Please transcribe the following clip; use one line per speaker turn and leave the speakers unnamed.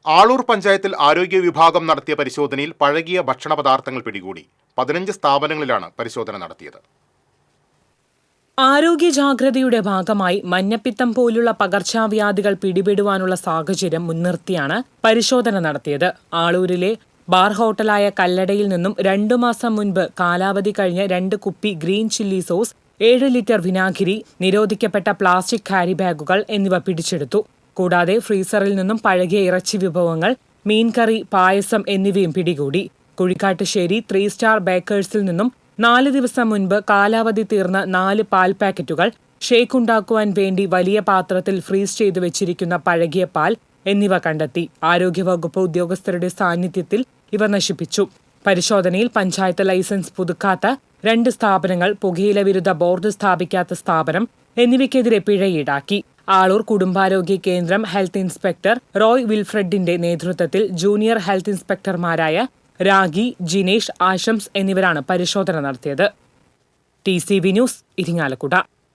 ആളൂർ പഞ്ചായത്തിൽ ആരോഗ്യ വിഭാഗം നടത്തിയ പരിശോധനയിൽ പഴകിയ ഭക്ഷണ പദാർത്ഥങ്ങൾ പിടികൂടി. 15 സ്ഥാപനങ്ങളിലാണ് പരിശോധന നടത്തിയത്.
ആരോഗ്യ ജാഗ്രതയുടെ ഭാഗമായി മഞ്ഞപ്പിത്തം പോലുള്ള പകർച്ചവ്യാധികൾ പിടിപെടുവാനുള്ള സാഹചര്യം മുൻനിർത്തിയാണ് പരിശോധന നടത്തിയത്. ആളൂരിലെ ബാർ ഹോട്ടലായ കല്ലടയിൽ നിന്നും 2 മാസം മുൻപ് കാലാവധി കഴിഞ്ഞ 2 കുപ്പി ഗ്രീൻ ചില്ലി സോസ്, 7 ലിറ്റർ വിനാഗിരി, നിരോധിക്കപ്പെട്ട പ്ലാസ്റ്റിക് ക്യാരി ബാഗുകൾ എന്നിവ പിടിച്ചെടുത്തു. കൂടാതെ ഫ്രീസറിൽ നിന്നും പഴകിയ ഇറച്ചി വിഭവങ്ങൾ, മീൻകറി, പായസം എന്നിവയും പിടികൂടി. കുഴിക്കാട്ടുശ്ശേരി 3 സ്റ്റാർ ബേക്കേഴ്സിൽ നിന്നും 4 ദിവസം മുൻപ് കാലാവധി തീർന്ന 4 പാൽ പാക്കറ്റുകൾ, ഷേക്ക് ഉണ്ടാക്കുവാൻ വേണ്ടി വലിയ പാത്രത്തിൽ ഫ്രീസ് ചെയ്തു വെച്ചിരിക്കുന്ന പഴകിയ പാൽ എന്നിവ കണ്ടെത്തി. ആരോഗ്യവകുപ്പ് ഉദ്യോഗസ്ഥരുടെ സാന്നിധ്യത്തിൽ ഇവ നശിപ്പിച്ചു. പരിശോധനയിൽ പഞ്ചായത്ത് ലൈസൻസ് പുതുക്കാത്ത 2 സ്ഥാപനങ്ങൾ, പുകയില വിരുദ്ധ ബോർഡ് സ്ഥാപിക്കാത്ത സ്ഥാപനം എന്നിവയ്ക്കെതിരെ പിഴ ഈടാക്കി. ആളൂർ കുടുംബാരോഗ്യ കേന്ദ്രം ഹെൽത്ത് ഇൻസ്പെക്ടർ റോയ് വിൽഫ്രഡിന്റെ നേതൃത്വത്തിൽ ജൂനിയർ ഹെൽത്ത് ഇൻസ്പെക്ടർമാരായ രാഗി, ജിനേഷ്, ആശംസ് എന്നിവരാണ് പരിശോധന നടത്തിയത്. TCV news, Irinjalakuda.